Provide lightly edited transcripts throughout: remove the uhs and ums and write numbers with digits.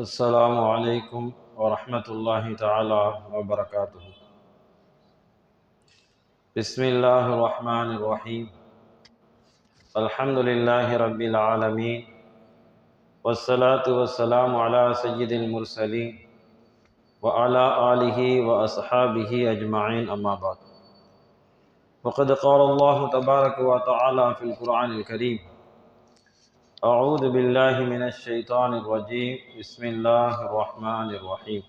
السلام عليكم ورحمة الله تعالى وبركاته. بسم الله الرحمن الرحيم. الحمد لله رب العالمين، والصلاة والسلام على سيد المرسلين وعلى آله وأصحابه أجمعين، أما بعد. وقد قال الله تبارك وتعالى في القرآن الكريم: أعوذ بالله من الشيطان الرجيم، بسم الله الرحمن الرحيم.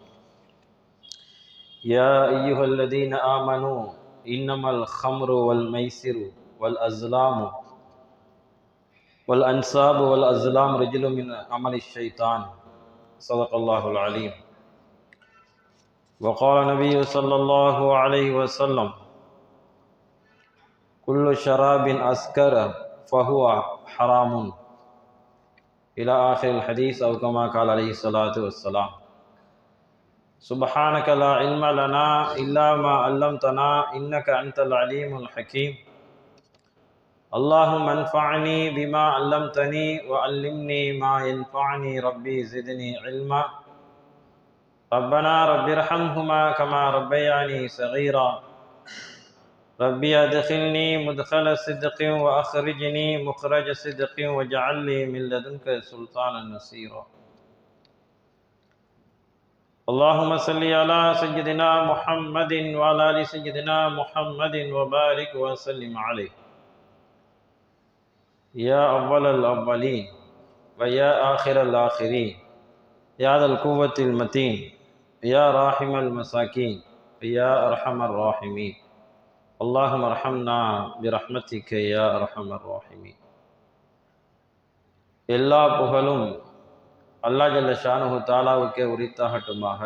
يا أيها الذين آمنوا إنما الخمر والميسر والأزلام والأنصاب والأزلام رجل من عمل الشيطان، صدق الله العليم. وقال النبي صلى الله عليه وسلم: كل شراب أسكر فهو حرام، إلى آخر الحديث، أو كما قال عليه الصلاة والسلام. سبحانك لا علم لنا إلا ما علمتنا إنك أنت العليم الحكيم. اللهم انفعني بما علمتني وعلمني ما ينفعني، ربي زدني علما. ربنا رب ارحمهما كما ربياني صغيرا. ربي أدخلني مدخل صدق وأخرجني مخرج صدق واجعل لي من لدنك سلطانا نصيرا. اللهم صل على سيدنا محمد وعلى آل سيدنا محمد وبارك وسلم عليه. يا أول الأولين ويا آخر الآخرين، يا ذا القوة المتين، يا راحم المساكين، يا أرحم الراحمين. اللهم ارحمنا برحمتك يا أرحم الراحمين. எல்லா புகழும் அல்லாஹ் ஜல்ல ஷானுஹு தஆலாவுக்கே உரித்தாகட்டுமாக.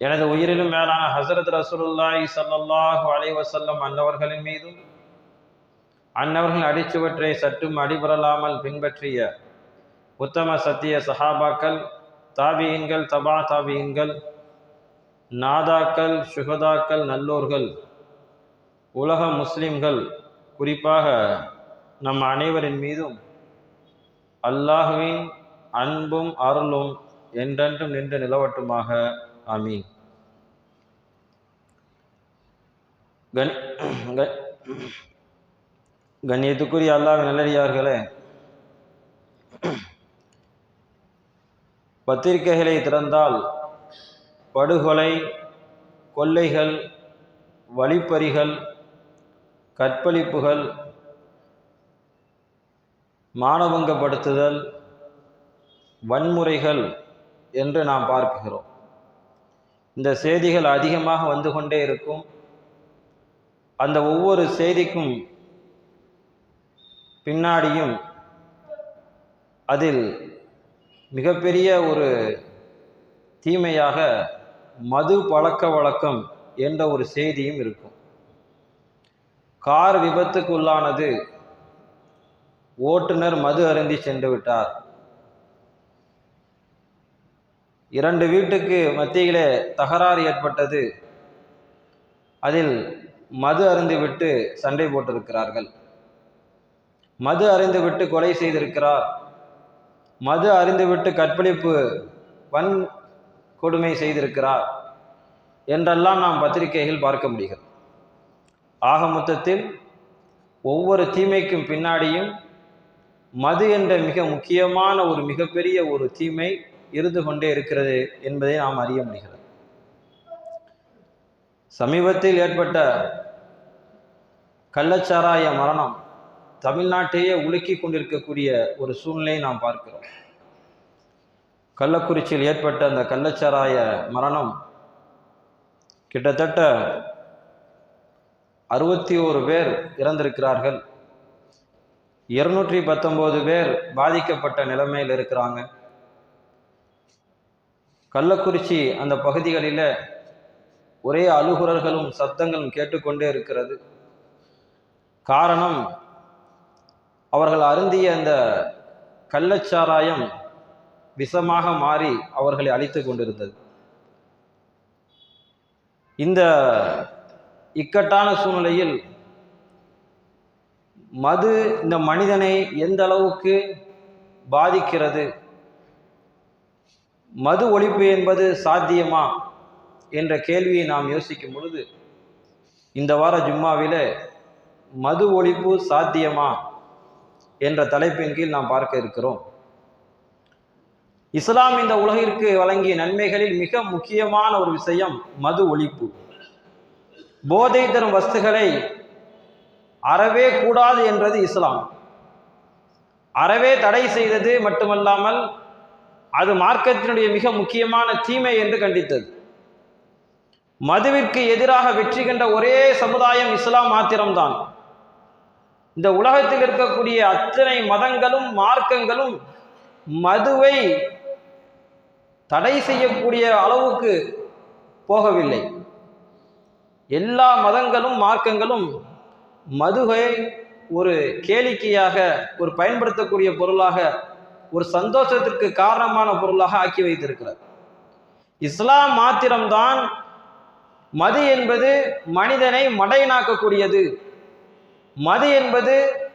எனது உயிரிலும் மேலான ஹஸரத் ரசூலுல்லாஹி ஸல்லல்லாஹு அலைஹி வஸல்லம் அன்னவர்களின் மீதும், அன்னவர்கள் அடிச்சுவற்றை சற்றும் அடிபரலாமல் பின்பற்றிய உத்தம சத்திய சஹாபாக்கள், தாபியீன்கள், தபா தாபியீன்கள், நாதாக்கள், சுஹதாக்கள், நல்லோர்கள், உலக முஸ்லிம்கள், குறிப்பாக நம் அனைவரின் மீதும் அல்லாஹுவின் அன்பும் அருளும் என்றென்றும் நின்று நிலவட்டுமாக. ஆமீன். கண்ணியத்துக்குரிய அல்லாஹ்வின் நல்லடியார்களே, பத்திரிகைகளை திறந்தால் படுகொலை, கொள்ளைகள், வழிப்பறிகள், கற்பழிப்புகள், மானபங்கப்படுத்துதல், வன்முறைகள் என்று நாம் பார்க்கிறோம். இந்த செய்திகள் அதிகமாக வந்து கொண்டே இருக்கும். அந்த ஒவ்வொரு செய்திக்கும் பின்னாடியும் அதில் மிகப்பெரிய ஒரு தீமையாக மது பழக்க வழக்கம் என்ற ஒரு செய்தியும் இருக்கும். கார் விபத்துக்கு உள்ளானது, ஓட்டுநர் மது அருந்தி சென்று விட்டார். 2 வீட்டுக்கு மத்தியிலே தகராறு ஏற்பட்டது. அதில் மது அருந்திவிட்டு சண்டை போட்டிருக்கிறார்கள். மது அருந்திவிட்டு கொலை செய்திருக்கிறார். மது அருந்திவிட்டு கற்பழிப்பு, கொடுமை செய்திருக்கிறார் என்றெல்லாம் நாம் பத்திரிகைகள் பார்க்க முடிகிறது. ஆக மொத்தத்தில் ஒவ்வொரு தீமைக்கும் பின்னாடியும் மது என்ற மிக முக்கியமான ஒரு மிகப்பெரிய ஒரு தீமை இருந்து கொண்டே இருக்கிறது என்பதை நாம் அறிய முடிகிறது. சமீபத்தில் ஏற்பட்ட கள்ளச்சாராய மரணம் தமிழ்நாட்டையே உலுக்கி கொண்டிருக்கக்கூடிய ஒரு சூழ்நிலையை நாம் பார்க்கிறோம். கள்ளக்குறிச்சியில் ஏற்பட்ட அந்த கள்ளச்சாராய மரணம் கிட்டத்தட்ட 61 பேர் இறந்திருக்கிறார்கள். 219 பேர் பாதிக்கப்பட்ட நிலைமையில் இருக்கிறாங்க. கள்ளக்குறிச்சி அந்த பகுதிகளில் ஒரே அழுகுரல்களும் சத்தங்களும் கேட்டுக்கொண்டே இருக்கிறது. காரணம், அவர்கள் அருந்திய அந்த கள்ளச்சாராயம் விஷமாக மாறி அவர்களை அழித்து கொண்டிருந்தது. இந்த இக்கட்டான சூழ்நிலையில் மது இந்த மனிதனை எந்த அளவுக்கு பாதிக்கிறது, மது ஒழிப்பு என்பது சாத்தியமா என்ற கேள்வியை நாம் யோசிக்கும் பொழுது, இந்த வார ஜும்மாவில மது ஒழிப்பு சாத்தியமா என்ற தலைப்பின் கீழ் நாம் பார்க்க இருக்கிறோம். இஸ்லாம் இந்த உலகிற்கு வழங்கிய நன்மைகளில் மிக முக்கியமான ஒரு விஷயம் மது ஒழிப்பு. போதை தரும் வஸ்துகளை அறவே கூடாது என்றது இஸ்லாம். அறவே தடை செய்தது மட்டுமல்லாமல் அது மார்க்கத்தினுடைய மிக முக்கியமான தீமை என்று கண்டித்தது. மதுவிற்கு எதிராக வெற்றி கண்ட ஒரே சமுதாயம் இஸ்லாம் மாத்திரம்தான். இந்த உலகத்தில் இருக்கக்கூடிய அத்தனை மதங்களும் மார்க்கங்களும் மதுவை தடை செய்யக்கூடிய அளவுக்கு போகவில்லை. எல்லா மதங்களும் மார்க்கங்களும் மதுவை ஒரு கேளிக்கையாக, ஒரு பயன்படுத்தக்கூடிய பொருளாக, ஒரு சந்தோஷத்திற்கு காரணமான பொருளாக ஆக்கி வைத்திருக்கிறார். இஸ்லாம் மாத்திரம்தான் மது என்பது மனிதனை மடையனாக்கக்கூடியது, மது என்பது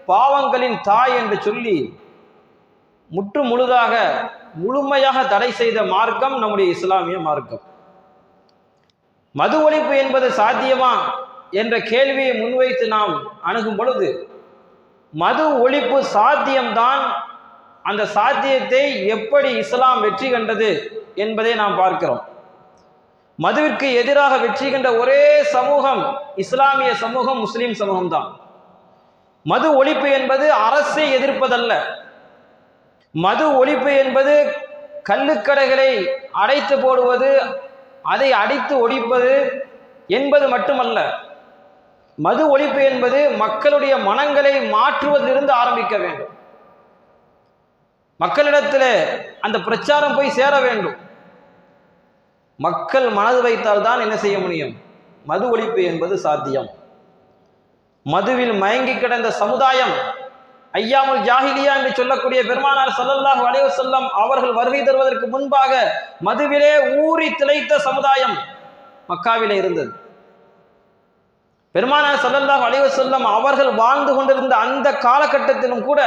பாவங்களின் தாய் என்று சொல்லி முற்று முழுதாக முழுமையாக தடை செய்த மார்க்கம் நம்முடைய இஸ்லாமிய மார்க்கம். மது ஒழிப்பு என்பது சாத்தியமா என்ற கேள்வியை முன்வைத்து நாம் அணுகும் பொழுது, மது ஒழிப்பு சாத்தியம்தான். அந்த சாத்தியத்தை எப்படி இஸ்லாம் வெற்றி கண்டது என்பதை நாம் பார்க்கிறோம். மதுவிற்கு எதிராக வெற்றி கண்ட ஒரே சமூகம் இஸ்லாமிய சமூகம், முஸ்லிம் சமூகம்தான். மது ஒழிப்பு என்பது அரசை எதிர்ப்பதல்ல. மது ஒழிப்பு என்பது கள்ளுக்கடைகளை அடைத்து போடுவது, அதை அடித்து ஒழிப்பது என்பது மட்டுமல்ல. மது ஒழிப்பு என்பது மக்களுடைய மனங்களை மாற்றுவதிலிருந்து ஆரம்பிக்க வேண்டும். மக்களிடத்தில் அந்த பிரச்சாரம் போய் சேர வேண்டும். மக்கள் மனது வைத்தால் தான் என்ன செய்ய முடியும்? மது ஒழிப்பு என்பது சாத்தியம். மதுவில் மயங்கி கிடந்த சமுதாயம், ஐயாமுல் ஜாஹிலியா என்று சொல்லக்கூடிய பெருமானார் ஸல்லல்லாஹு அலைஹி வஸல்லம் அவர்கள் வருகை தருவதற்கு முன்பாக மதுவிலே ஊறி திளைத்த சமுதாயம் மக்காவிலே இருந்தது. பெருமானார் ஸல்லல்லாஹு அலைஹி வஸல்லம் அவர்கள் வாழ்ந்து கொண்டிருந்த அந்த காலகட்டத்திலும் கூட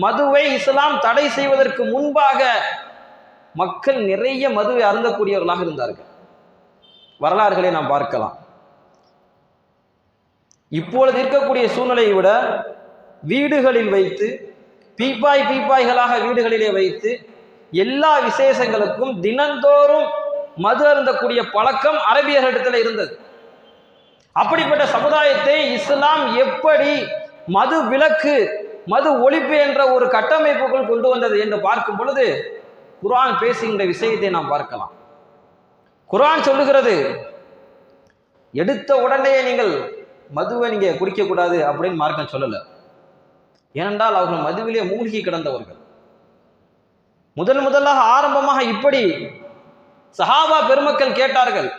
மதுவை இஸ்லாம் தடை செய்வதற்கு முன்பாக மக்கள் நிறைய மதுவை அருந்தக்கூடியவர்களாக இருந்தார்கள். வரலாறுகளை நாம் பார்க்கலாம். இப்பொழுது இருக்கக்கூடிய சூழ்நிலையை விட வீடுகளில் வைத்து பீப்பாய்களாக வீடுகளிலே வைத்து எல்லா விசேஷங்களுக்கும் தினந்தோறும் மது அருந்தக்கூடிய பழக்கம் அரபியர்களிடத்தில் இருந்தது. அப்படிப்பட்ட சமுதாயத்தை இஸ்லாம் எப்படி மது விலக்கு, மது ஒழிப்பு என்ற ஒரு கட்டமைப்புக்குள் கொண்டு வந்தது என்று பார்க்கும் பொழுது குர்ஆன் பேசுகின்ற விஷயத்தை நாம் பார்க்கலாம். குர்ஆன் சொல்லுகிறது, எடுத்த உடனே நீங்கள் மதுவை நீங்க குடிக்கக்கூடாது அப்படின்னு மார்க்கம் சொல்லல. ஏனென்றால் அவர்கள் மதுவிலே மூழ்கி கிடந்தவர்கள். முதலாக ஆரம்பமாக இப்படி சஹாபா பெருமக்கள் கேட்டார்கள்.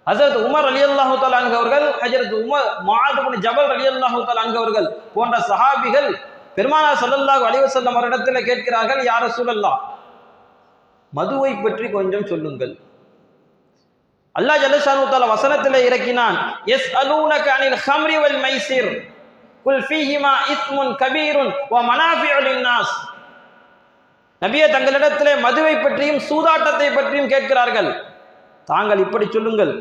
ஹஜ்ரத் உமர் ரலியல்லாஹு தஆலா அன்ஹு அவர்கள், ஹஜ்ரத் முஆத் இப்னு ஜபல் ரலியல்லாஹு தஆலா அன்ஹு அவர்கள் போன்ற சஹாபிகள் பெருமானார் ஸல்லல்லாஹு அலைஹி வஸல்லம் அவரிடத்தில் கேட்கிறார்கள், யா ரசூலல்லாஹ், மதுவை பற்றி கொஞ்சம் சொல்லுங்கள். அல்லாஹ் ஜல்ல ஷானஹு தஆலா வசனத்திலே இறக்கினான், யஸ்அலூனக அனில் ஹம்ரி வல் மைசிர் குல் ஃபீஹிமா இஸ்முன் கபீருன் வ மனாஃபிஉ லின்னாஸ். நபியே, தங்களிடத்திலே மதுவை பற்றியும் சூதாட்டத்தை பற்றியும் கேட்கிறார்கள். தாங்கள் இப்படி சொல்லுங்கள்,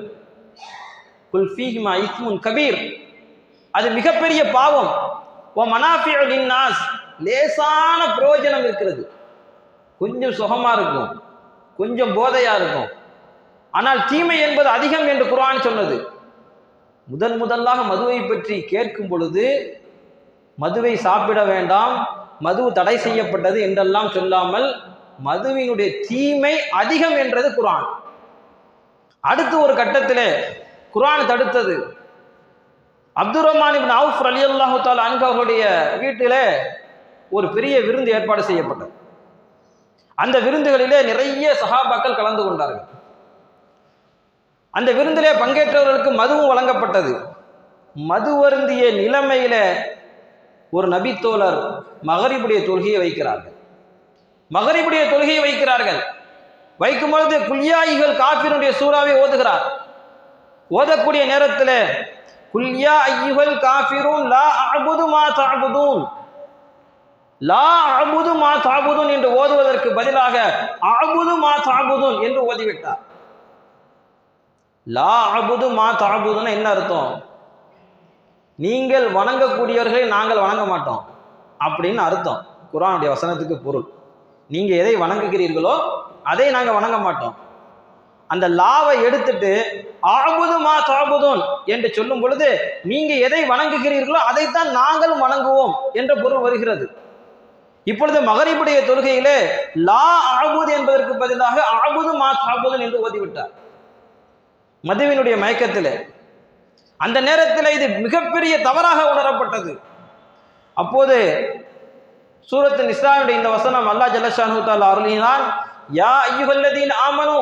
குல் ஃபீஹிமா இஸ்முன் கபீர், அது மிகப்பெரிய பாவம், வ மனாஃபிஉ லின்னாஸ், லேசான பிரயோஜனம் இருக்கிறது, கொஞ்சம் சுகமா இருக்கும், கொஞ்சம் போதையா இருக்கும், ஆனால் தீமை என்பது அதிகம் என்று குர்ஆன் சொன்னது. முதலாக மதுவை பற்றி கேட்கும் பொழுது மதுவை சாப்பிட வேண்டாம், மது தடை செய்யப்பட்டது என்றெல்லாம் சொல்லாமல் மதுவினுடைய தீமை அதிகம் என்றது குர்ஆன். அடுத்து ஒரு கட்டத்திலே குர்ஆன் தடுத்தது. அப்துர் ரஹ்மான் இப்னு அவுஃப் ரலியல்லாஹு தஆலா அன்ஹு அவர்களுடைய வீட்டிலே ஒரு பெரிய விருந்து ஏற்பாடு செய்யப்பட்டது. அந்த விருந்துகளிலே நிறைய சஹாபாக்கள் கலந்து கொண்டார்கள். அந்த விருந்திலே பங்கேற்றவர்களுக்கு மதுவும் வழங்கப்பட்டது. மது வருந்திய நிலைமையில ஒரு நபித்தோழர் மகரிபுடைய தொழுகையை வைக்கிறார்கள். வைக்கும் பொழுது குல்யாயிகள் காஃபிருடைய சூறாவை ஓதுகிறார். ஓதக்கூடிய நேரத்தில் குல்யா ஐயுகள் காஃபிரூன் லா அஅபுது மா தஅபுதூன் லா அபுது மா தாபுதுன் என்று ஓதுவதற்கு பதிலாக அபுது மா தாபுதுன் என்று ஓதிவிட்டார். லா அபுது மா தாபுதுன்னா என்ன அர்த்தம்? நீங்கள் வணங்கக்கூடியவர்களை நாங்கள் வணங்க மாட்டோம் அப்படின்னு அர்த்தம். குர்ஆனுடைய வசனத்துக்கு பொருள், நீங்க எதை வணங்குகிறீர்களோ அதை நாங்கள் வணங்க மாட்டோம். அந்த லாவை எடுத்துட்டு அபுது மா தாபுதுன் என்று சொல்லும் பொழுது நீங்க எதை வணங்குகிறீர்களோ அதைத்தான் நாங்கள் வணங்குவோம் என்ற பொருள் வருகிறது. இப்பொழுது மகரிபுடைய தொழுகையிலே லா அபுது என்பதற்கு பதிலாக அபுது மா தாபுதுன் என்று ஓதிவிட்டார் மதுவினுடைய மயக்கத்தில். அந்த நேரத்தில் இது மிகப்பெரிய தவறாக உணரப்பட்டது. அப்போது சூரத்து நிஸ்ஸாவுடைய இந்த வசனம் அல்லாஹ் ஜல்லஷானு தஆலா அருளினான், யா அய்யுஹல்லதீன ஆமனு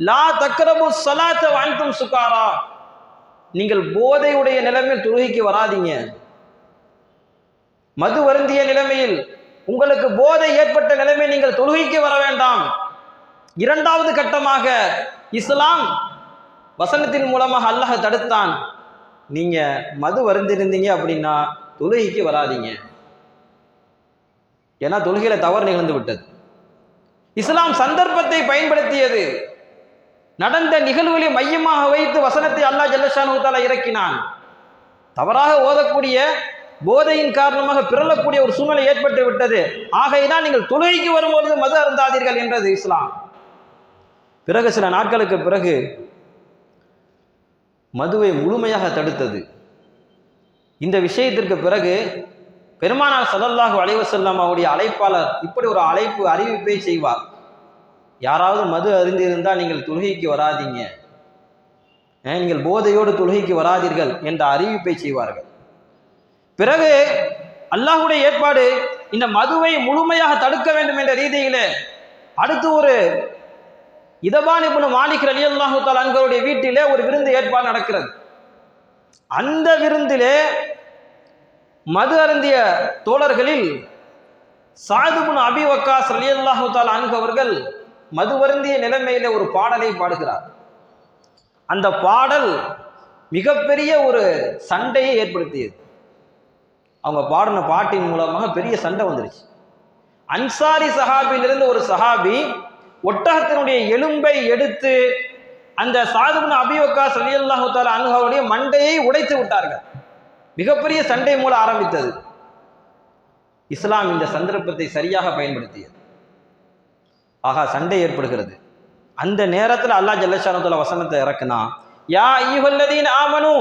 லா தக்ரபு ஸலாத்த வ அன்தும் சுகாரா, நீங்கள் போதையுடைய நிலைமையில் தொழுகைக்கு வராதீங்க. மது வருந்திய நிலைமையில் உங்களுக்கு போதை ஏற்பட்ட நிலைமை நீங்கள் தொழுகைக்கு வர வேண்டாம். இரண்டாவது கட்டமாக இஸ்லாம் வசனத்தின் மூலமாக அல்லாஹ் தடுத்தான், நீங்க மது வருந்திருந்தீங்க அப்படின்னா தொழுகைக்கு வராதீங்க. ஏன்னா தொழுகையில தவறு நிகழ்ந்து விட்டது. இஸ்லாம் சந்தர்ப்பத்தை பயன்படுத்தியது. நடந்த நிகழ்வுகளை மையமாக வைத்து வசனத்தை அல்லாஹ் ஜல்லஷானு தஆலா இறக்கினான். தவறாக ஓதக்கூடிய போதையின் காரணமாக பிறழக்கூடிய ஒரு சூழ்நிலை ஏற்பட்டு விட்டது. ஆகையினால் நீங்கள் தொழுகைக்கு வரும்பொழுது மது அருந்தாதீர்கள் என்றது இஸ்லாம். பிறகு சில நாட்களுக்கு பிறகு மதுவை முழுமையாக தடுத்தது. இந்த விஷயத்திற்கு பிறகு பெருமானார் ஸல்லல்லாஹு அலைஹி வஸல்லம் அவருடைய அழைப்பாளர் இப்படி ஒரு அறிவிப்பை செய்வார், யாராவது மது அருந்திருந்தால் நீங்கள் தொழுகைக்கு வராதீங்க, நீங்கள் போதையோடு தொழுகைக்கு வராதீர்கள் என்ற அறிவிப்பை செய்வார்கள். பிறகு அல்லாஹ்வுடைய ஏற்பாடு இந்த மதுவை முழுமையாக தடுக்க வேண்டும் என்ற ரீதியிலே அடுத்து ஒரு இதபான் இப்னு மாலிக் ரலியல்லாஹு தஆலா அன்ஹுவுடைய வீட்டிலே ஒரு விருந்து ஏற்பாடு நடக்கிறது. அந்த விருந்திலே மது அருந்திய தோழர்களில் ஸஅத் இப்னு அபி வக்காஸ் ரலியல்லாஹு தஆலா அன்ஹு அவர்கள் மது வருந்திய நிலைமையிலே ஒரு பாடலை பாடுகிறார். அந்த பாடல் மிகப்பெரிய ஒரு சண்டையை ஏற்படுத்தியது. அவங்க பாடின பாட்டின் மூலமாக பெரிய சண்டை வந்துருச்சு. அன்சாரி சஹாபியிலிருந்து ஒரு சஹாபி ஒட்டகத்தினுடைய எலும்பை எடுத்து அந்த ஸஅத் இப்னு அபி வக்காஸ் ரலியல்லாஹு தஆலா அன்ஹுவுடைய மண்டையை உடைத்து விட்டார்கள். மிகப்பெரிய சண்டை மூலம் ஆரம்பித்தது. இஸ்லாம் இந்த சந்தர்ப்பத்தை சரியாக பயன்படுத்தியது. ஆகா, சண்டை ஏற்படுகிறது. அந்த நேரத்தில் அல்லாஹ் ஜல்லஷானு தஆலா வசனத்தை இறக்குனா, யா அய்யுஹல்லதீன ஆமனு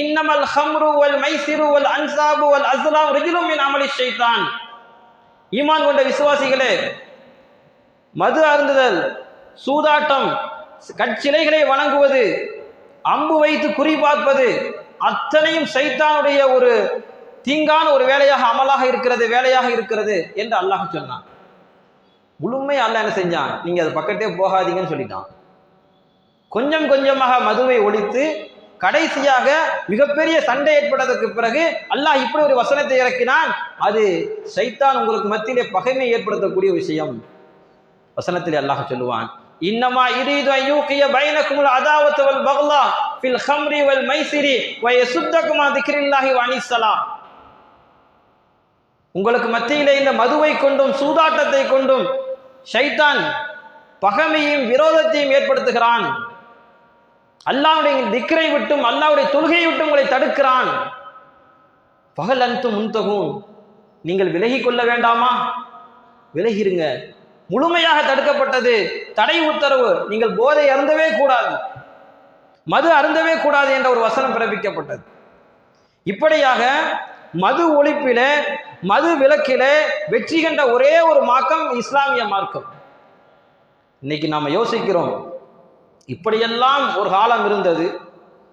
இன்னமல் ஹம்ரு வல் மைசிரு வல் அன்சாபு வல் அஸ்லாம் ரிஜ்லும் மின் அமலி ஷைத்தான். ஈமான் கொண்ட விசுவாசிகளே, மது அருந்துதல், சூதாட்டம், கற்சிலைகளை வணங்குவது, அம்பு வைத்து குறிபார்ப்பது அத்தனையும் சைத்தானுடைய ஒரு தீங்கான ஒரு வேலையாக இருக்கிறது என்று அல்லாஹ் சொன்னான். முழுமை அல்லாஹ் என்ன செஞ்சான், நீங்க அது பக்கத்தே போகாதீங்கன்னு சொல்லிட்டான். கொஞ்சம் கொஞ்சமாக மதுவை ஒழித்து கடைசியாக மிகப்பெரிய சண்டை ஏற்பட்டதற்கு பிறகு அல்லாஹ் இப்படி ஒரு வசனத்தை இறக்கினான். அது சைத்தான் உங்களுக்கு மத்தியிலே பகைமை ஏற்படுத்தக்கூடிய விஷயம். வசனத்தில் அல்லாஹ் சொல்லுவான், இன்னமா யுரீது அன் யூகிய பைனகுமுல் அதாவத வல் பக்லா ஃபில் ஹம்ரி வல் மைசிரி வ யசுத்தகும் அன் திக்ரில்லாஹி வ அனிஸ் ஸலாம். உங்களுக்கு மத்தியிலே இந்த மதுவை கொண்டும் சூதாட்டத்தை கொண்டும் ஷைத்தான் பகைமையும் விரோதத்தையும் ஏற்படுத்துகிறான். அல்லாஹ்வுடைய திக்ரை விட்டும் அல்லாஹ்வுடைய தொழுகையை விட்டும் உங்களை தடுக்கிறான். பகல் அன்து முன்தகும், நீங்கள் விலகி கொள்ள வேண்டாமா? விலகிருங்க. முழுமையாக தடுக்கப்பட்டது, தடை உத்தரவு. நீங்கள் போதை அருந்தவே கூடாது, மது அருந்தவே கூடாது என்ற ஒரு வசனம் பிறப்பிக்கப்பட்டது. இப்படியாக மது ஒழிப்பிலே, மது விலக்கிலே வெற்றி கண்ட ஒரே ஒரு மார்க்கம் இஸ்லாமிய மார்க்கம். இன்னைக்கு நாம யோசிக்கிறோம், இப்படியெல்லாம் ஒரு காலம் இருந்தது.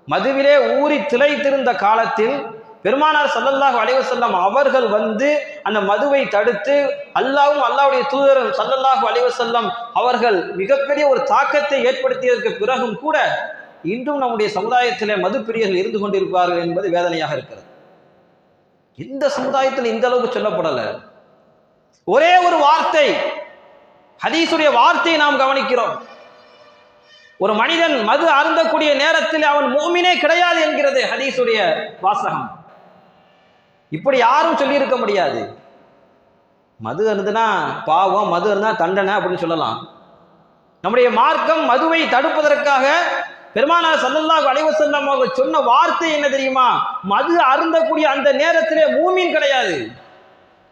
மதுவிலே ஊறி திளைத்திருந்த காலத்தில் பெருமானார் ஸல்லல்லாஹு அலைஹி வஸல்லம் அவர்கள் வந்து அந்த மதுவை தடுத்து அல்லாஹ்வும் அல்லாஹ்வுடைய தூதரும் ஸல்லல்லாஹு அலைஹி வஸல்லம் அவர்கள் மிகப்பெரிய ஒரு தாக்கத்தை ஏற்படுத்தியதற்கு பிறகும் கூட இன்றும் நம்முடைய சமுதாயத்திலே மது பிரியர்கள் இருந்து கொண்டிருப்பார்கள் என்பது வேதனையாக இருக்கிறது. இந்த சமுதாயத்தில் இந்த அளவுக்கு சொல்லப்படலை. ஒரே ஒரு வார்த்தை, ஹதீஸுடைய வார்த்தையை நாம் கவனிக்கிறோம். ஒரு மனிதன் மது அருந்தக்கூடிய நேரத்தில் அவன் முஃமினே கிடையாது என்கிறது ஹதீஸுடைய வாசகம். இப்படி யாரும் சொல்லியிருக்க முடியாது. மது அருந்துனா பாவம், மது அருந்தா தண்டனை அப்படின்னு சொல்லலாம். நம்முடைய மார்க்கம் மதுவை தடுப்பதற்காக பெருமானார் ஸல்லல்லாஹு அலைஹி வஸல்லம் அவர்கள் சொன்ன வார்த்தை என்ன தெரியுமா? மது அருந்தக்கூடிய அந்த நேரத்திலே மூமின் கிடையாது.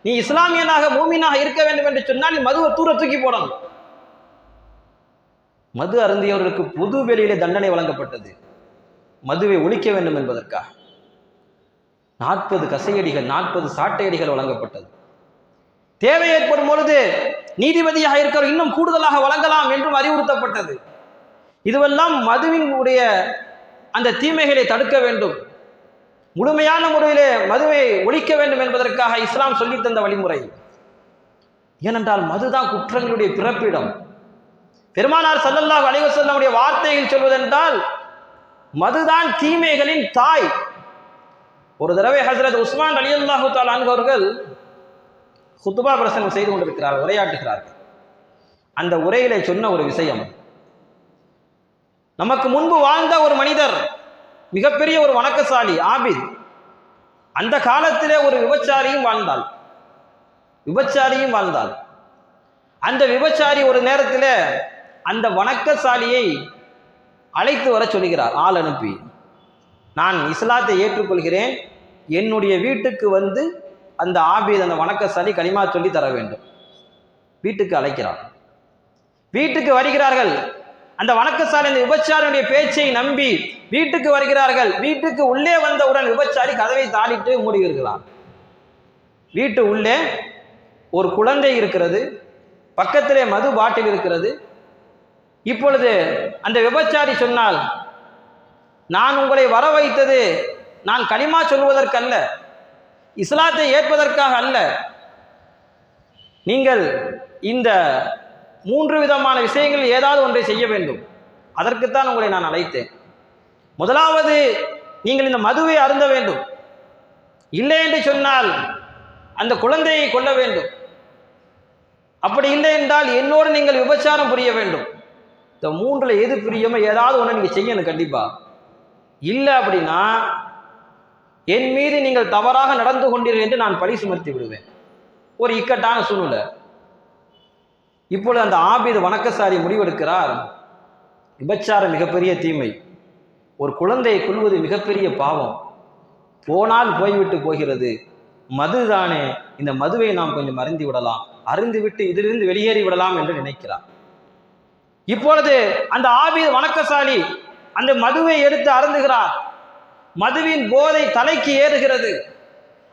நீ இஸ்லாமியனாக மூமினாக இருக்க வேண்டும் என்று சொன்னால் நீ மதுவை தூர தூக்கி போடணும். மது அருந்தியவர்களுக்கு பொது வெளியிலே தண்டனை வழங்கப்பட்டது, மதுவை ஒழிக்க வேண்டும் என்பதற்காக. 40 கசையடிகள் 40 சாட்டையடிகள் வழங்கப்பட்டது. தேவை ஏற்படும் பொழுது நீதிபதியாக இருக்கிற இன்னும் கூடுதலாக வழங்கலாம் என்றும் அறிவுறுத்தப்பட்டது. இதுவெல்லாம் மதுவினுடைய அந்த தீமைகளை தடுக்க வேண்டும், முழுமையான முறையிலே மதுவை ஒழிக்க வேண்டும் என்பதற்காக இஸ்லாம் சொல்லித் தந்த வழிமுறை. ஏனென்றால் மதுதான் குற்றங்களுடைய பிறப்பிடம். பெருமானார் ஸல்லல்லாஹு அலைஹி வஸல்லமுடைய வார்த்தையில் சொல்வதென்றால் மதுதான் தீமைகளின் தாய். ஒரு தடவை ஹஜ்ரத் உஸ்மான் ரலியல்லாஹு தஆலா அன்ஹு அவர்கள் குத்பா பிரசங்கம் செய்து கொண்டிருக்கிறார்கள், உரையாற்றுகிறார்கள். அந்த உரையிலே சொன்ன ஒரு விஷயம், நமக்கு முன்பு வாழ்ந்த ஒரு மனிதர், மிகப்பெரிய ஒரு வணக்கசாலி ஆபித், அந்த காலத்திலே ஒரு விபச்சாரியும் வாழ்ந்தாள். அந்த விபச்சாரி ஒரு நேரத்தில் அந்த வணக்கசாலியை அழைத்து வர சொல்கிறார், ஆள் அனுப்பி. நான் இஸ்லாத்தை ஏற்றுக்கொள்கிறேன், என்னுடைய வீட்டுக்கு வந்து அந்த ஆபீத் அந்த வணக்கசாலி கலிமா சொல்லி தர வேண்டும். வீட்டுக்கு அழைக்கிறார். வீட்டுக்கு வருகிறார்கள். அந்த வணக்கசாலி அந்த விபச்சாரியுடைய பேச்சை நம்பி வீட்டுக்கு வருகிறார்கள். வீட்டுக்கு உள்ளே வந்தவுடன் விபச்சாரி கதவை தாளிட்டு மூடுகிறார். வீட்டு உள்ளே ஒரு குழந்தை இருக்கிறது, பக்கத்திலே மது பாட்டில் இருக்கிறது. இப்பொழுது அந்த விபச்சாரி சொன்னால், நான் உங்களை வர வைத்தது நான் கலிமா சொல்வதற்கல்ல, இஸ்லாத்தை ஏற்பதற்காக அல்ல. நீங்கள் இந்த 3 விதமான விஷயங்கள் ஏதாவது ஒன்றை செய்ய வேண்டும், அதற்குத்தான் உங்களை நான் அழைத்தேன். முதலாவது, நீங்கள் இந்த மதுவை அருந்த வேண்டும். இல்லை என்று சொன்னால் அந்த குழந்தையை கொல்ல வேண்டும். அப்படி இல்லை என்றால் என்னோடு நீங்கள் விபச்சாரம் புரிய வேண்டும். இந்த 3ல் எது பிரியமோ ஏதாவது ஒன்று நீங்கள் செய்யணும் கண்டிப்பா. இல்லை அப்படின்னா என் மீது நீங்கள் தவறாக நடந்து கொண்டீர்கள் என்று நான் பழி சுமர்த்தி விடுவேன். ஒரு இக்கட்டான சூழ்நிலை. இப்பொழுது அந்த ஆபீத் வணக்கசாரி முடிவெடுக்கிறார், விபச்சாரம் மிகப்பெரிய தீமை, ஒரு குழந்தையை கொல்வது மிகப்பெரிய பாவம், போனால் போய்விட்டு போகிறது, மதுதானே, இந்த மதுவை நாம் கொஞ்சம் அருந்தி விடலாம், அருந்திவிட்டு இதிலிருந்து வெளியேறி விடலாம் என்று நினைக்கிறார். இப்பொழுது அந்த ஆபீத் வணக்கசாலி அந்த மதுவை எடுத்து அருந்துகிறார். மதுவின் போதை தலைக்கு ஏறுகிறது.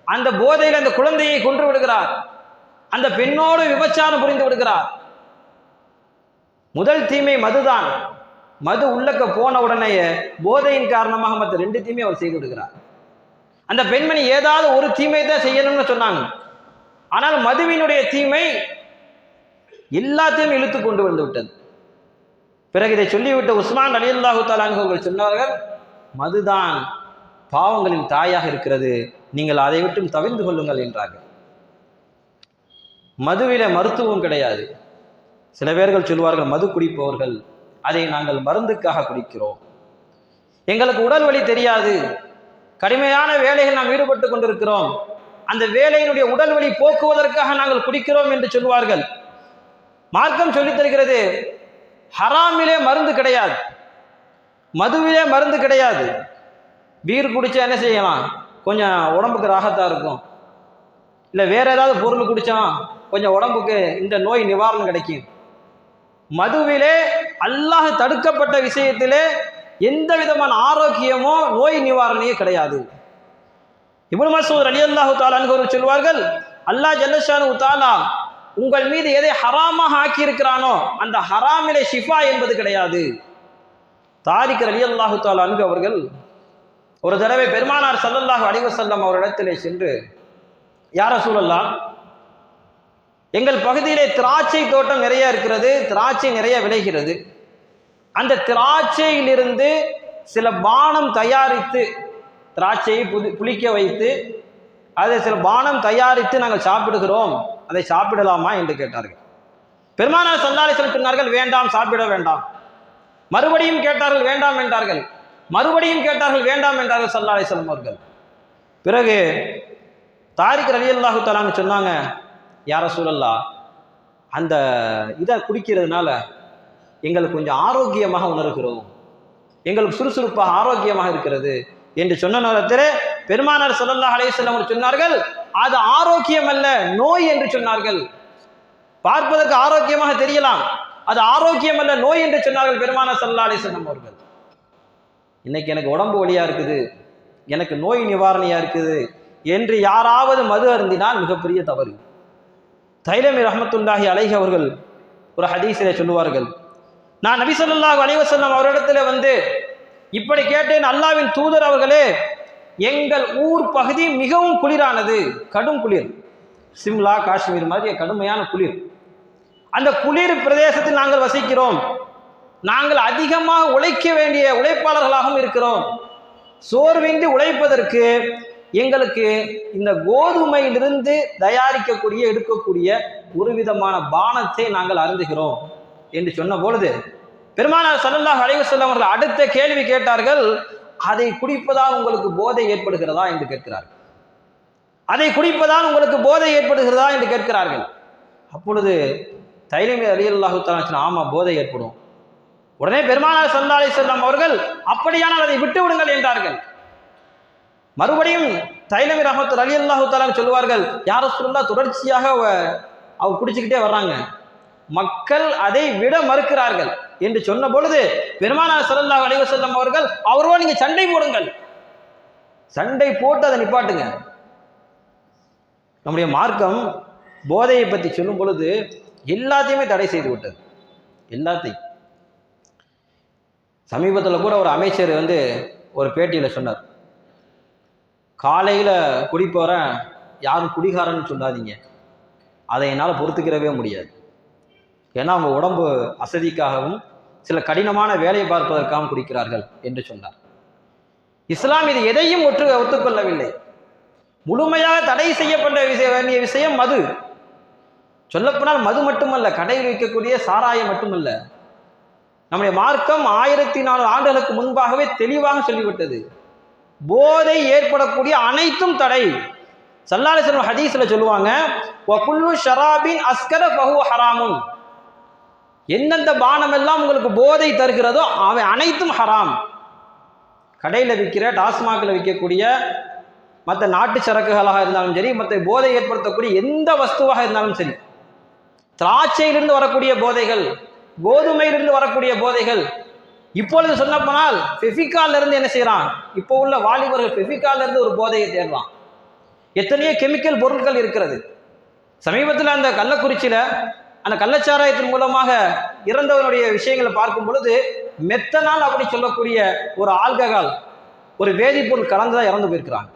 அந்த போதையில் அந்த குழந்தையை கொன்று விடுகிறார். அந்த பெண்ணோடு விபச்சாரம் புரிந்து விடுகிறார். முதல் தீமை மதுதான். மது உள்ளக்க போன உடனேயே போதையின் காரணமாக மற்ற 2 தீமை அவர் செய்து விடுகிறார். அந்த பெண்மணி ஏதாவது ஒரு தீமை தான் செய்யணும்னு சொன்னாங்க. ஆனால் மதுவினுடைய தீமை எல்லாத்தையும் இழுத்து கொண்டு வந்து விட்டது. பிறகு இதை சொல்லிவிட்ட உஸ்மான் ரலியல்லாஹு தஆலா அன்ஹு அவர்கள் சொன்னார்கள், மதுதான் பாவங்களின் தாயாக இருக்கிறது, நீங்கள் அதை விட்டும் தவிர்த்து கொள்ளுங்கள் என்றார்கள். மதுவில மருத்துவம் கிடையாது. சில பேர்கள் சொல்வார்கள், மது குடிப்பவர்கள் அதை நாங்கள் மருந்துக்காக குடிக்கிறோம், எங்களுக்கு உடல் வலி தெரியாது, கடுமையான வேலைகள் நாம் ஈடுபட்டு கொண்டிருக்கிறோம், அந்த வேலையினுடைய உடல் வலி போக்குவதற்காக நாங்கள் குடிக்கிறோம் என்று சொல்வார்கள். மார்க்கம் சொல்லித் தருகிறது, ஹராமிலே மருந்து கிடையாது, மதுவிலே மருந்து கிடையாது. பீர் குடிச்சா என்ன செய்யலாம், கொஞ்சம் உடம்புக்கு ராகத்தா இருக்கும். இல்லை வேற ஏதாவது பொருள் குடிச்சா கொஞ்சம் உடம்புக்கு இந்த நோய் நிவாரணம் கிடைக்கும். மதுவிலே அல்லாஹ் தடுக்கப்பட்ட விஷயத்திலே எந்த விதமான ஆரோக்கியமோ நோய் நிவாரணையே கிடையாது. இப்னு மஸ்ஊத் ரலியல்லாஹு தஆலா அன்ஹு சொல்வார்கள், அல்லாஹ் ஜல்லஷானு தஆலா உங்கள் மீது எதை ஹராமாக ஆக்கி இருக்கிறானோ அந்த ஹராமிலே ஷிஃபா என்பது கிடையாது. தாரிக் ரலியல்லாஹு தஆலா அன்ஹு அவர்கள் ஒரு தடவை பெருமானார் ஸல்லல்லாஹு அலைஹி வஸல்லம் அவரிடத்திலே சென்று, யா ரசூலல்லாஹ், எங்கள் பகுதியிலே திராட்சை தோட்டம் நிறைய இருக்கிறது, திராட்சை நிறைய விளைகிறது, அந்த திராட்சையிலிருந்து சில பானம் தயாரித்து, திராட்சையை புளிக்க வைத்து அதை சில பானம் தயாரித்து நாங்கள் சாப்பிடுகிறோம், அதை சாப்பிடலாமா என்று கேட்டார்கள். பெருமானார் ஸல்லல்லாஹு அலைஹி வஸல்லம் சொன்னார்கள், வேண்டாம், சாப்பிட வேண்டாம். மறுபடியும் கேட்டார்கள், வேண்டாம் என்றார்கள். மறுபடியும் கேட்டார்கள், வேண்டாம் என்றார்கள் ஸல்லல்லாஹு அலைஹி வஸல்லம் அவர்கள். பிறகு தாரிக் ரலியல்லாஹு தஆலா சொன்னாங்க, யா ரசூலல்லாஹ், அந்த இதை குடிக்கிறதுனால எங்களுக்கு கொஞ்சம் ஆரோக்கியமாக உணர்கிறோம், எங்களுக்கு சுறுசுறுப்பாக ஆரோக்கியமாக இருக்கிறது என்று சொன்ன நேரத்தில் பெருமானார் ஸல்லல்லாஹு அலைஹி வஸல்லம் அவர்கள் சொன்னார்கள், அது ஆரோக்கியம் அல்ல, நோய் என்று சொன்னார்கள். பார்ப்பதற்கு ஆரோக்கியமாக தெரியலாம், அது ஆரோக்கியம் அல்ல, நோய் என்று சொன்னார்கள் பெருமானார் ஸல்லல்லாஹு அலைஹி வஸல்லம் அவர்கள். இன்னைக்கு எனக்கு உடம்பு வலியா இருக்குது, எனக்கு நோய் நிவாரணியா இருக்குது என்று யாராவது மது அருந்தினால் மிகப்பெரிய தவறு. தைலமி ரஹ்மத்துல்லாஹி அலைஹி அவர்கள் ஒரு ஹதீஸிலே சொல்லுவார்கள், நான் நபி ஸல்லல்லாஹு அலைஹி வஸல்லம் அவரிடத்துல வந்து இப்படி கேட்டேன், அல்லாஹ்வின் தூதர் அவர்களே, எங்கள் ஊர் பகுதி மிகவும் குளிரானது, கடும் குளிர், சிம்லா காஷ்மீர் மாதிரி கடுமையான குளிர். அந்த குளிர் பிரதேசத்தில் நாங்கள் வசிக்கிறோம், நாங்கள் அதிகமாக உழைக்க வேண்டிய உழைப்பாளர்களாகவும் இருக்கிறோம். சோர்வின்றி உழைப்பதற்கு எங்களுக்கு இந்த கோதுமையிலிருந்து தயாரிக்கக்கூடிய எடுக்கக்கூடிய ஒரு விதமான பானத்தை நாங்கள் அருந்துகிறோம் என்று சொன்ன பொழுது பெருமானார் ஸல்லல்லாஹு அலைஹி வஸல்லம் அவர்கள் அடுத்த கேள்வி கேட்டார்கள், அதை குடிப்பதால் உங்களுக்கு போதை ஏற்படுகிறதா என்று கேட்கிறார்கள். அதை குடிப்பதால் உங்களுக்கு போதை ஏற்படுகிறதா என்று கேட்கிறார்கள். அப்பொழுது தைலமி ரலியல்லாஹு தஆலா, ஆமா போதை ஏற்படும். உடனே பெருமானார் ஸல்லல்லாஹு அலைஹி வஸல்லம் அவர்கள் அப்படியானால் அதை விட்டு விடுங்கள் என்றார்கள். மறுபடியும் தைலமி ரலியல்லாஹு தஆலா சொல்லுவார்கள், யா ரசூலுல்லாஹ், தொடர்ச்சியாக அவ குடிச்சுக்கிட்டே வர்றாங்க, மக்கள் அதை விட மறுக்கிறார்கள் என்று சொன்ன பொழுது பெருமானார் ஸல்லல்லாஹு அலைஹி வஸல்லம் அவர்கள், அவரோடு நீங்க சண்டை போடுங்கள், சண்டை போட்டு அதை நிப்பாட்டுங்க. நம்முடைய மார்க்கம் போதையை பற்றி சொல்லும் பொழுது எல்லாத்தையுமே தடை செய்து விட்டது, எல்லாத்தையும். சமீபத்தில் கூட ஒரு அமைச்சர் வந்து ஒரு பேட்டியில் சொன்னார், காலையில் குடிப்போறேன், யாரும் குடிகாரன்னு சொல்லாதீங்க, அதை என்னால் பொறுத்துக்கிறவே முடியாது. ஏன்னா அவங்க உடம்பு அசதிக்காகவும் சில கடினமான வேலையை பார்ப்பதற்காகவும் குடிக்கிறார்கள் என்று சொன்னார். இஸ்லாம் இது எதையும் ஒத்துக்கொள்ளவில்லை. முழுமையாக தடை செய்யப்பட்ட வேண்டிய விஷயம் மது. சொல்லப்போனால் மது மட்டுமல்ல, கடையில் வைக்கக்கூடிய சாராயம் மட்டுமல்ல, நம்முடைய மார்க்கம் 1400 ஆண்டுகளுக்கு முன்பாகவே தெளிவாக சொல்லிவிட்டது, போதை ஏற்படக்கூடிய அனைத்தும் தடை. ஸல்லல்லாஹு அலைஹி வஸல்லம் ஹதீஸ்ல சொல்லுவாங்க, வகுல்லு ஷராபின் அஸ்கர ஃபஹுவ ஹராமுன், எந்தெந்த பானம் எல்லாம் உங்களுக்கு போதை தருகிறதோ அவை அனைத்தும் ஹராம். கடையில் விற்கிற, டாஸ்மாகில் விற்கக்கூடிய மற்ற நாட்டு சரக்குகளாக இருந்தாலும் சரி, மற்ற போதை ஏற்படுத்தக்கூடிய எந்த வஸ்துவாக இருந்தாலும் சரி, திராட்சையிலிருந்து வரக்கூடிய போதைகள், கோதுமையிலிருந்து வரக்கூடிய போதைகள், இப்பொழுது சொன்ன போனால் ஃபெவிகால்ல இருந்து என்ன செய்யறான், இப்போ உள்ள வாலிபர்கள் ஃபெவிகால்ல இருந்து ஒரு போதையை தேடுறான். எத்தனையோ கெமிக்கல் பொருட்கள் இருக்கிறது. சமீபத்தில் அந்த கள்ளக்குறிச்சியில அந்த கள்ளச்சாராயத்தின் மூலமாக இறந்தவனுடைய விஷயங்களை பார்க்கும் பொழுது மெத்தனால் அப்படி சொல்லக்கூடிய ஒரு ஆல்கஹால், ஒரு வேதிப்பொருள் கலந்துதான் இறந்து போயிருக்கிறாங்க.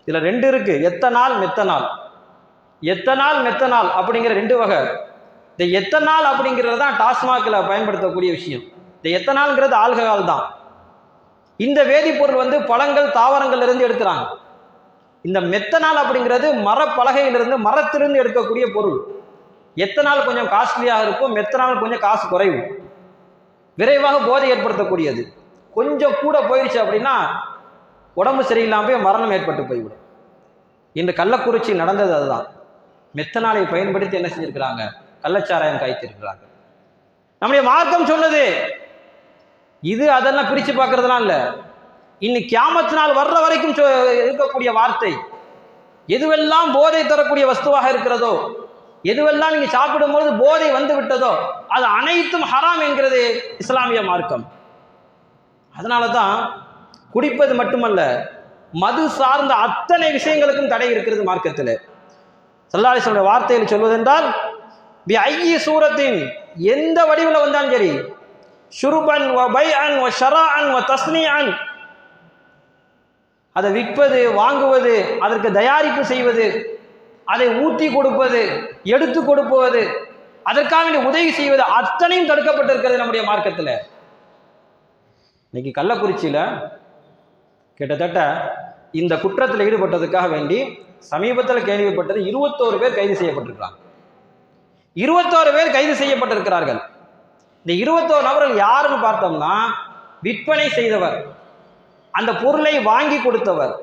இதுல ரெண்டு இருக்கு, எத்தனால் மெத்தனால். எத்தனால் மெத்தனால் அப்படிங்கிற ரெண்டு வகை. இந்த எத்தனால் அப்படிங்கிறது தான் டாஸ்மாகில் பயன்படுத்தக்கூடிய விஷயம். இந்த எத்தனால்ங்கிறது ஆல்கஹால் தான். இந்த வேதிப்பொருள் வந்து பழங்கள், தாவரங்கள்ல இருந்து எடுக்கிறாங்க. இந்த மெத்தனால் அப்படிங்கிறது மரப்பலகையிலிருந்து, மரத்திலிருந்து எடுக்கக்கூடிய பொருள். எத்தனால் கொஞ்சம் காஸ்ட்லியாக இருக்கும், மெத்தனால் கொஞ்சம் காசு குறைவு, விரைவாக போதை ஏற்படுத்தக்கூடியது. கொஞ்சம் கூட போயிடுச்சு அப்படின்னா உடம்பு சரியில்லாமல் போய் மரணம் ஏற்பட்டு போய்விடும். இன்று கள்ளக்குறிச்சி நடந்தது அதுதான். மெத்தனாலை பயன்படுத்தி என்ன செஞ்சிருக்கிறாங்க, கள்ளச்சாராயம் காய்ச்சிருக்கிறாங்க. நம்முடைய மார்க்கம் சொன்னது இது, அதெல்லாம் பிரிச்சு பார்க்கறதுலாம் இல்லை. இன்னைக்கு கியாமத் நாள் வர்ற வரைக்கும் இருக்கக்கூடிய வார்த்தை, எதுவெல்லாம் போதை தரக்கூடிய வஸ்துவாக இருக்கிறதோ, எதுவெல்லாம் நீங்க சாப்பிடும்போது போதை வந்து விட்டதோ, அது அனைத்தும் ஹராம் என்கிறது இஸ்லாமிய மார்க்கம். அதனால தான் குடிப்பது மட்டுமல்ல, மது சார்ந்த அத்தனை விஷயங்களுக்கும் தடை இருக்கிறது மார்க்கத்தில். ஸல்லல்லாஹு அலைஹி வஸல்லம் வார்த்தையில் சொல்வதென்றால், பி ஐயி சூரத்தின், எந்த வடிவில் வந்தாலும் சரி, ஷுருபன் வ பைஅன் வ ஷராஅன் வ தஸ்னீஅன், அதை விற்பது, வாங்குவது, அதற்கு தயாரிப்பு செய்வது, அதை ஊற்றி கொடுப்பது, எடுத்து கொடுப்பது, அதற்காக வேண்டிய உதவி செய்வது, அத்தனையும் தடுக்கப்பட்டிருக்கிறது நம்முடைய மார்க்கத்தில். இன்னைக்கு கள்ளக்குறிச்சியில கிட்டத்தட்ட இந்த குற்றத்தில் ஈடுபட்டதுக்காக வேண்டி சமீபத்தில் கேள்விப்பட்டது 21 பேர் கைது செய்யப்பட்டிருக்கிறாங்க. 21 பேர் கைது செய்யப்பட்டிருக்கிறார்கள். இந்த 21 நபர்கள் யாருன்னு பார்த்தோம்னா, விற்பனை செய்தவர், அந்த பொருளை வாங்கி கொடுத்தவர்,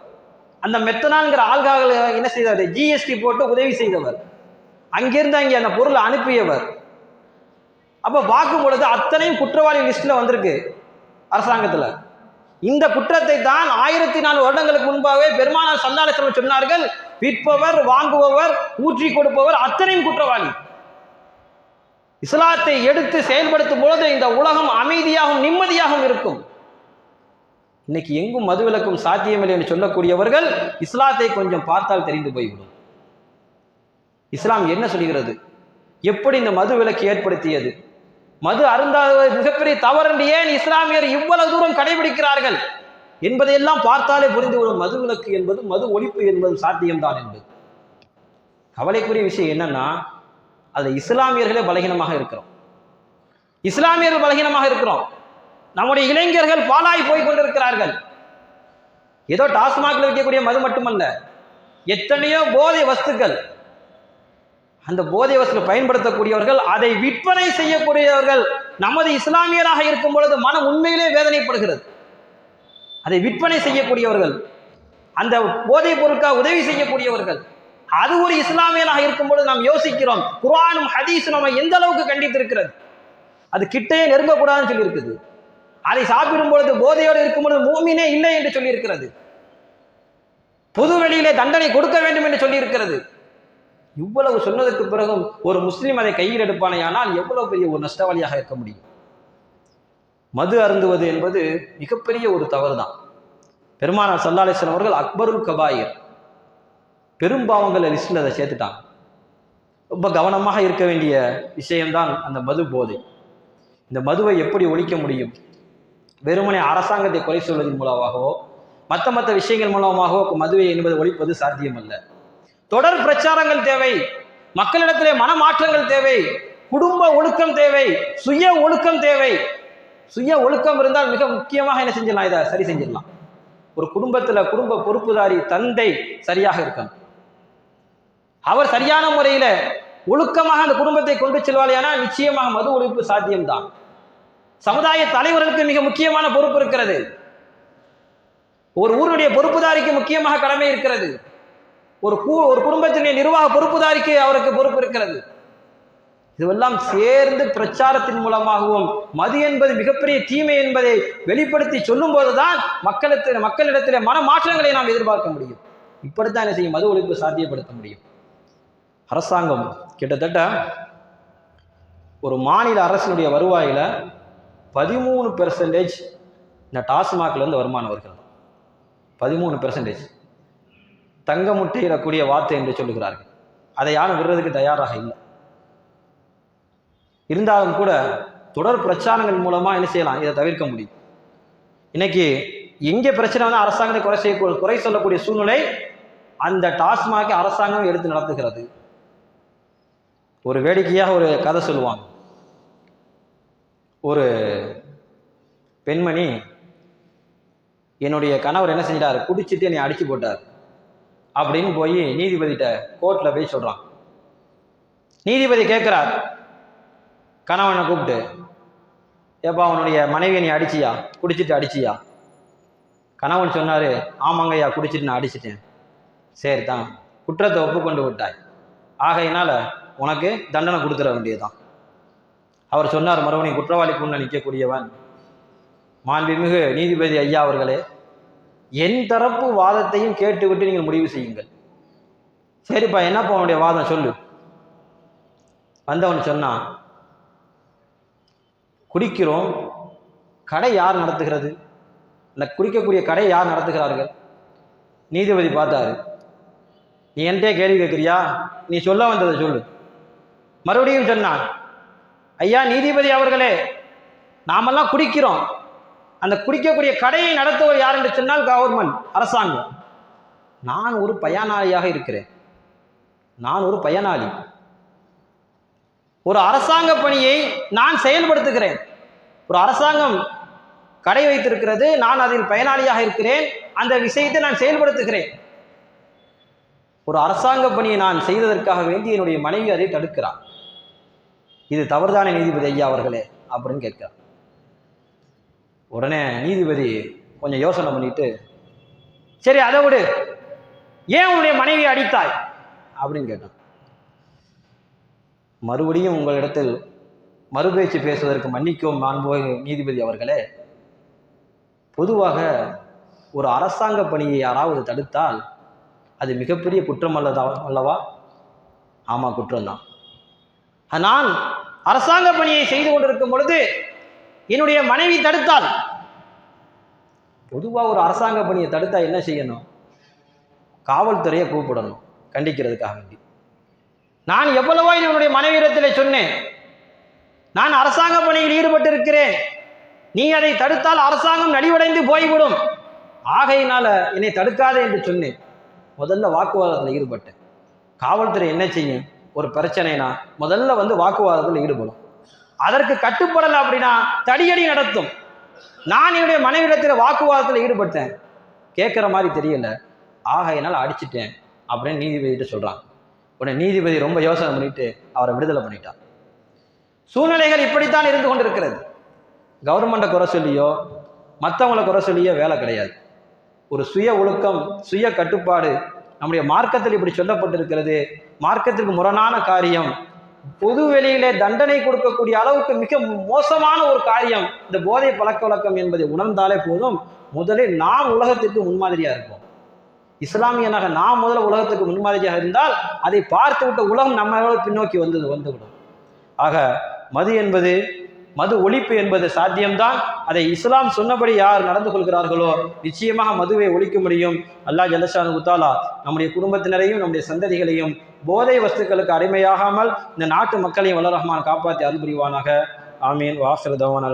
அந்த மெத்தனால்ங்கிற ஆல்கஹால் என்ன செய்தவர், ஜிஎஸ்டி போட்டு உதவி செய்தவர், அங்கிருந்து அங்கே அந்த பொருளை அனுப்பியவர். அப்ப பார்க்கும் பொழுது அத்தனையும் குற்றவாளி லிஸ்ட்ல வந்திருக்கு அரசாங்கத்துல. இந்த குற்றத்தை தான் 1400 வருடங்களுக்கு முன்பாகவே பெருமானார் ஸல்லல்லாஹு அலைஹி வஸல்லம் சொன்னார்கள், விற்பவர், வாங்குபவர், ஊற்றி கொடுப்பவர் அத்தனையும் குற்றவாளி. இஸ்லாத்தை எடுத்து செயல்படுத்தும் பொழுது இந்த உலகம் அமைதியாகவும் நிம்மதியாகவும் இருக்கும். இன்னைக்கு எங்கும் மதுவிலக்கும் சாத்தியமில்லை என்று சொல்லக்கூடியவர்கள் இஸ்லாத்தை கொஞ்சம் பார்த்தால் தெரிந்து போய்விடும். இஸ்லாம் என்ன சொல்கிறது, எப்படி இந்த மது விலக்கு ஏற்படுத்தியது, மது அருந்தாதது மிகப்பெரிய தவறு என்று ஏன் இஸ்லாமியர் இவ்வளவு தூரம் கடைபிடிக்கிறார்கள் என்பதையெல்லாம் பார்த்தாலே புரிந்துவிடும். மது விலக்கு என்பது, மது ஒழிப்பு என்பது சாத்தியம்தான் என்பது. கவலைக்குரிய விஷயம் என்னன்னா, அது இஸ்லாமியர்களே பலகீனமாக இருக்கிறோம். இஸ்லாமியர்கள் பலகீனமாக இருக்கிறோம். நம்முடைய இளைஞர்கள் பாழாய் போய் கொண்டிருக்கிறார்கள். ஏதோ டாஸ்மாக்ல விற்கக்கூடிய மது மட்டுமல்ல, எத்தனையோ போதை வஸ்துக்கள், அந்த போதை வஸ்துக்களை பயன்படுத்தக்கூடியவர்கள், அதை விற்பனை செய்யக்கூடியவர்கள் நமது இஸ்லாமியராக இருக்கும் பொழுது மனம் உண்மையிலே வேதனைப்படுகிறது. அதை விற்பனை செய்யக்கூடியவர்கள், அந்த போதைப் பொருட்காக உதவி செய்யக்கூடியவர்கள், அது ஒரு இஸ்லாமியராக இருக்கும் பொழுது நாம் யோசிக்கிறோம், குர்ஆனும் ஹதீஸும் நம்ம எந்த அளவுக்கு கண்டித்திருக்கிறது. அது கிட்டையே நெருங்கக்கூடாதுன்னு சொல்லி இருக்குது. அதை சாப்பிடும் பொழுது, போதையோடு இருக்கும் பொழுது மூமினே இல்லை என்று சொல்லி இருக்கிறது. பொது வெளியிலே தண்டனை கொடுக்க வேண்டும் என்று சொல்லி இருக்கிறது. இவ்வளவு சொன்னதற்கு பிறகும் ஒரு முஸ்லீம் அதை கையில் எடுப்பானேயானால் எவ்வளவு பெரிய ஒரு நஷ்டவாளியாக இருக்க முடியும். மது அருந்துவது என்பது மிகப்பெரிய ஒரு தவறு தான். பெருமானார் ஸல்லல்லாஹு அலைஹி வஸல்லம் அவர்கள் அக்பருல் கபாயிர், பெரும்பாவங்கள் லிஸ்டில் அதை சேர்த்துட்டாங்க. ரொம்ப கவனமாக இருக்க வேண்டிய விஷயம்தான் அந்த மது போதை. இந்த மதுவை எப்படி ஒழிக்க முடியும்? வெறுமனே அரசாங்கத்தை குறை சொல்வதன் மூலமாகவோ மற்ற விஷயங்கள் மூலமாகவோ மதுவை என்பது ஒழிப்பது சாத்தியமல்ல. தொடர் பிரச்சாரங்கள் தேவை, மக்களிடத்திலே மனமாற்றங்கள் தேவை, குடும்ப ஒழுக்கம் தேவை, சுய ஒழுக்கம் தேவை. சுய ஒழுக்கம் இருந்தால் மிக முக்கியமாக என்ன செஞ்சிடலாம், இதை சரி செஞ்சிடலாம். ஒரு குடும்பத்தில் குடும்ப பொறுப்புதாரி தந்தை சரியாக இருக்கணும். அவர் சரியான முறையில் ஒழுக்கமாக அந்த குடும்பத்தை கொண்டு செல்வாலேயானால் நிச்சயமாக மது ஒழிப்பு சாத்தியம்தான். சமுதாய தலைவர்களுக்கு மிக முக்கியமான பொறுப்பு இருக்கிறது. ஒரு ஊருடைய பொறுப்புதாரிக்கு முக்கியமாக கடமை இருக்கிறது. ஒரு குடும்பத்தினுடைய நிர்வாக பொறுப்புதாரிக்கு அவருக்கு பொறுப்பு இருக்கிறது. இதுவெல்லாம் சேர்ந்து பிரச்சாரத்தின் மூலமாகவும் மது என்பது மிகப்பெரிய தீமை என்பதை வெளிப்படுத்தி சொல்லும் போதுதான் மக்களிடத்திலே மனமாற்றங்களை நாம் எதிர்பார்க்க முடியும். இப்படித்தான் என்ன செய்யும், மது ஒழிப்பு சாத்தியப்படுத்த முடியும். அரசாங்கம் கிட்டத்தட்ட ஒரு மாநில அரசினுடைய வருவாயில 13% இந்த டாஸ்மாக்ல இருந்து வருமானம் வருகிறது. 13% தங்க முட்டையிடக்கூடிய வார்த்தை என்று சொல்லுகிறார்கள். அதை யாரும் விடுறதுக்கு தயாராக இல்லை. இருந்தாலும் கூட தொடர் பிரச்சாரங்கள் மூலமா என்ன செய்யலாம், இதை தவிர்க்க முடியும். இன்னைக்கு எங்கே பிரச்சனை வந்து அரசாங்கத்தை குறை சொல்லக்கூடிய சூழ்நிலை அந்த டாஸ்மாகை அரசாங்கம் எடுத்து நடத்துகிறது. ஒரு வேடிக்கையாக ஒரு கதை சொல்லுவாங்க. ஒரு பெண்மணி, என்னுடைய கணவர் என்ன செஞ்சிட்டார், குடிச்சிட்டு என்னை அடிச்சு போட்டார் அப்படின்னு போய் நீதிபதிட்ட கோர்ட்டில் போய் சொல்கிறான். நீதிபதி கேட்குறார் கணவனை கூப்பிட்டு, ஏப்பா அவனுடைய மனைவியை நீ அடிச்சியா, குடிச்சிட்டு அடிச்சியா? கணவன் சொன்னார், ஆமாங்கய்யா, குடிச்சிட்டு நான் அடிச்சிட்டேன். சரி தான், குற்றத்தை ஒப்புக்கொண்டு விட்டாய், ஆகையினால உனக்கு தண்டனை கொடுத்துட வேண்டியதுதான். அவர் சொன்னார், மறுபடியும் குற்றவாளிக்கு முன்ன நிற்கக்கூடியவன், மாண்புமிகு நீதிபதி ஐயா அவர்களே, என் தரப்பு வாதத்தையும் கேட்டுவிட்டு நீங்கள் முடிவு செய்யுங்கள். சரிப்பா, என்னப்பா அவனுடைய வாதம் சொல்லு. வந்தவன் சொன்னான், குடிக்கிறோம், கடை யார் நடத்துகிறது, இந்த குடிக்கக்கூடிய கடை யார் நடத்துகிறார்கள்? நீதிபதி பார்த்தாரு, நீ என்கிட்ட கேள்வி கேட்குறியா, நீ சொல்ல வந்ததை சொல்லு. மறுபடியும் சொன்னான், ஐயா நீதிபதி அவர்களே, நாமெல்லாம் குடிக்கிறோம், அந்த குடிக்கக்கூடிய கடையை நடத்துவர் யார் என்று சொன்னால் கவர்மெண்ட், அரசாங்கம். நான் ஒரு பயனாளியாக இருக்கிறேன், நான் ஒரு பயனாளி. ஒரு அரசாங்க பணியை நான் செயல்படுத்துகிறேன். ஒரு அரசாங்கம் கடை வைத்திருக்கிறது, நான் அதில் பயனாளியாக இருக்கிறேன், அந்த விஷயத்தை நான் செயல்படுத்துகிறேன். ஒரு அரசாங்க பணியை நான் செய்ததற்காக வேண்டி என்னுடைய மனைவி அதை தடுக்கிறார். இது தவறுதானே நீதிபதி ஐயா அவர்களே அப்படின்னு கேட்கிறார். உடனே நீதிபதி கொஞ்சம் யோசனை பண்ணிட்டு, சரி அதை விடு, ஏன் உன்னுடைய மனைவியை அடித்தாய் அப்படின்னு கேட்டான். மறுபடியும் உங்களிடத்தில் மறுபேச்சு பேசுவதற்கு மன்னிக்கவும் மாண்புமிகு நீதிபதி அவர்களே, பொதுவாக ஒரு அரசாங்க பணியை யாராவது தடுத்தால் அது மிகப்பெரிய குற்றம் அல்லவா? ஆமாம், குற்றம்தான். நான் அரசாங்க பணியை செய்து கொண்டிருக்கும் பொழுது என்னுடைய மனைவி தடுத்தால், பொதுவாக ஒரு அரசாங்க பணியை தடுத்தா என்ன செய்யணும்? காவல்துறையை கூப்பிடணும் கண்டிக்கிறதுக்காக வேண்டி. நான் எவ்வளவோ என்னுடைய மனைவியிடத்தில் சொன்னேன், நான் அரசாங்க பணியில் ஈடுபட்டிருக்கிறேன், நீ அதை தடுத்தால் அரசாங்கம் நலிவடைந்து போய்விடும், ஆகையினால என்னை தடுக்காதே என்று சொன்னேன். முதல்ல வாக்குவாதத்தில் ஈடுபட்டேன். காவல்துறை என்ன செய்யும்? ஒரு பிரச்சனைனா முதல்ல வந்து வாக்குவாதத்தில் ஈடுபடும். அதற்கு கட்டுப்படலை அப்படின்னா தடியடி நடத்தும். நான் என்னுடைய மனைவிடத்தில் வாக்குவாதத்தில் ஈடுபட்டேன், கேட்குற மாதிரி தெரியல, ஆகையினால் அடிச்சிட்டேன் அப்படின்னு நீதிபதிகிட்ட சொல்கிறாங்க. உடனே நீதிபதி ரொம்ப யோசனை பண்ணிட்டு அவரை விடுதலை பண்ணிட்டார். சூழ்நிலைகள் இப்படித்தான் இருந்து கொண்டிருக்கிறது. கவர்மெண்ட்டை குறை சொல்லியோ மற்றவங்களை குறை சொல்லியோ வேலை கிடையாது. ஒரு சுய ஒழுக்கம், சுய கட்டுப்பாடு நம்முடைய மார்க்கத்தில் இப்படி சொல்லப்பட்டிருக்கிறது. மார்க்கத்திற்கு முரணான காரியம், பொது வெளியிலே தண்டனை கொடுக்கக்கூடிய அளவுக்கு மிக மோசமான ஒரு காரியம் இந்த போதை பழக்க வழக்கம் என்பதை உணர்ந்தாலே போதும், முதலில் நாம் உலகத்திற்கு முன்மாதிரியாக இருப்போம். இஸ்லாமியனாக நாம் முதல்ல உலகத்துக்கு முன்மாதிரியாக இருந்தால் அதை பார்த்து விட்ட உலகம் நம்மளோட பின்னோக்கி வந்துவிடும். ஆக மது ஒழிப்பு என்பது சாத்தியம்தான். அதை இஸ்லாம் சொன்னபடி யார் நடந்து கொள்கிறார்களோ நிச்சயமாக மதுவை ஒழிக்க முடியும். அல்லாஹ் ஜல்லஷானு தஆலா நம்முடைய குடும்பத்தினரையும் நம்முடைய சந்ததிகளையும் போதை வஸ்துக்களுக்கு அடிமையாகாமல் இந்த நாட்டு மக்களையும் வல்ல ரஹ்மான் காப்பாற்றி அருள் புரிவானாக. ஆமீன். வாஹிரு தஅவானா.